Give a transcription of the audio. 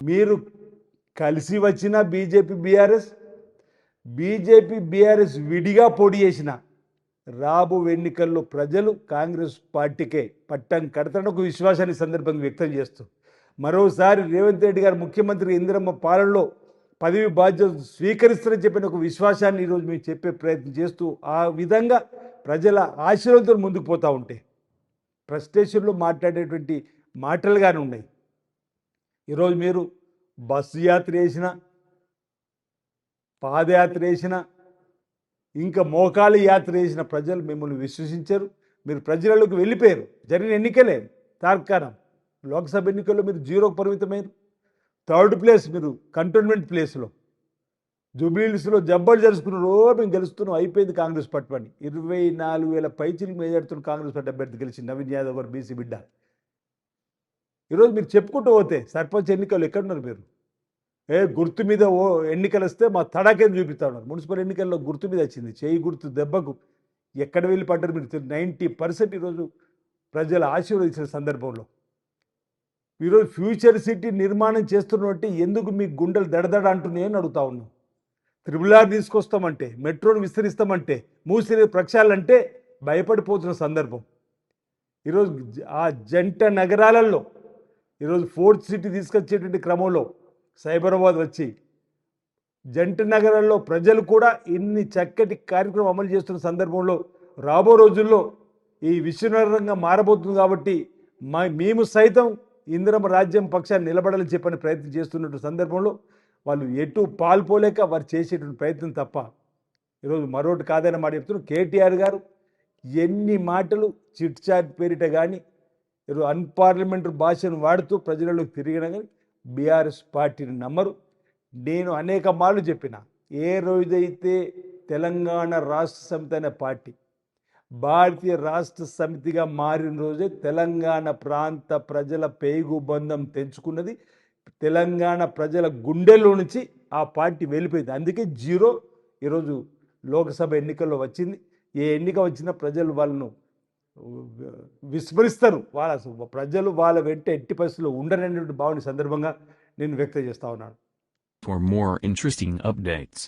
మీరు కలిసి వచ్చిన బీజేపీ బీఆర్ఎస్ విడిగా పోటీ చేసిన రాబో ఎన్నికల్లో ప్రజలు కాంగ్రెస్ పార్టీకే పట్టం కడతారని ఒక విశ్వాసాన్ని సందర్భంగా వ్యక్తం చేస్తూ మరోసారి రేవంత్ రెడ్డి గారు ముఖ్యమంత్రి ఇందిరమ్మ పాలనలో పదవి బాధ్యతలు స్వీకరిస్తారని చెప్పిన ఒక విశ్వాసాన్ని ఈరోజు మేము చెప్పే ప్రయత్నం చేస్తూ ఆ విధంగా ప్రజల ఆశీర్వాదంతో ముందుకు పోతూ ఉంటే ప్రెస్టేషన్లో మాట్లాడేటువంటి మాటలుగానే ఉన్నాయి. ఈరోజు మీరు బస్సు యాత్ర చేసిన, పాదయాత్ర చేసిన, ఇంకా మోకాలి యాత్ర చేసిన ప్రజలు మిమ్మల్ని విశ్వసించారు. మీరు ప్రజలలోకి వెళ్ళిపోయారు. జరిగిన ఎన్నికలే తార్కాణం. లోక్సభ ఎన్నికల్లో మీరు 0కు పరిమితమైనరు. 3rd ప్లేస్ మీరు కంటోన్మెంట్ ప్లేస్లో జూబ్లీహిల్స్లో జబ్బలు జరుచుకున్నారు. మేము గెలుస్తున్నాం, అయిపోయింది కాంగ్రెస్ పార్టీ పని. 24,000 పైచిలకు మెజార్టీతో కాంగ్రెస్ పార్టీ అభ్యర్థి గెలిచి నవీన్ యాదవ్ గారు బీసీ బిడ్డ. ఈరోజు మీరు చెప్పుకుంటూ పోతే సర్పంచ్ ఎన్నికలు ఎక్కడున్నారు మీరు? గుర్తు మీద ఎన్నికలు వస్తే మా తడాకేం చూపిస్తా ఉన్నారు. మున్సిపల్ ఎన్నికల్లో గుర్తు మీద వచ్చింది, చేయి గుర్తు దెబ్బకు ఎక్కడ వెళ్ళి పడ్డారు మీరు? 90% ఈరోజు ప్రజలు ఆశీర్వదించిన సందర్భంలో ఈరోజు ఫ్యూచర్ సిటీ నిర్మాణం చేస్తున్నట్టు ఎందుకు మీ గుండెలు దడదడ అంటున్నాయని అడుగుతా ఉన్నాం. త్రిబుల్-ఆర్ తీసుకొస్తామంటే, మెట్రోను విస్తరిస్తామంటే, మూసి ప్రక్షాళనంటే భయపడిపోతున్న సందర్భం. ఈరోజు ఆ జంట నగరాలలో ఈరోజు 4th సిటీ తీసుకొచ్చేటువంటి క్రమంలో సైబరాబాద్ వచ్చి జంట నగరాల్లో ప్రజలు కూడా ఇన్ని చక్కటి కార్యక్రమం అమలు చేస్తున్న సందర్భంలో రాబో రోజుల్లో ఈ విశ్వనగరంగా మారబోతుంది. కాబట్టి మేము సైతం ఇందిరమ్మ రాజ్యం పక్షాన్ని నిలబడాలని చెప్పని ప్రయత్నం చేస్తున్నటువంటి సందర్భంలో వాళ్ళు ఎటు పాల్పోలేక వారు చేసేటువంటి ప్రయత్నం తప్ప ఈరోజు మరొకటి కాదని మాట చెప్తున్నారు. కేటీఆర్ గారు ఎన్ని మాటలు చిట్ చాట్ పేరిట కానీ ఈరోజు అన్పార్లమెంటరీ భాషను వాడుతూ ప్రజలలోకి తిరిగినా కానీ బీఆర్ఎస్ పార్టీని నమ్మరు. నేను అనేక మార్లు చెప్పిన, ఏ రోజైతే తెలంగాణ రాష్ట్ర సమితి అనే పార్టీ భారతీయ రాష్ట్ర సమితిగా మారిన రోజే తెలంగాణ ప్రాంత ప్రజల పేగుబంధం తెంచుకున్నది. తెలంగాణ ప్రజల గుండెల్లో నుంచి ఆ పార్టీ వెళ్ళిపోయింది. అందుకే 0 ఈరోజు లోక్సభ ఎన్నికల్లో వచ్చింది. ఏ ఎన్నిక వచ్చినా ప్రజలు వాళ్ళను విస్మరిస్తారు. ప్రజలు వాళ్ళ వెంట ఎట్టి పరిస్థితుల్లో ఉండరనేటువంటి భావన సందర్భంగా నేను వ్యక్తం చేస్తా ఉన్నాను. For more interesting updates,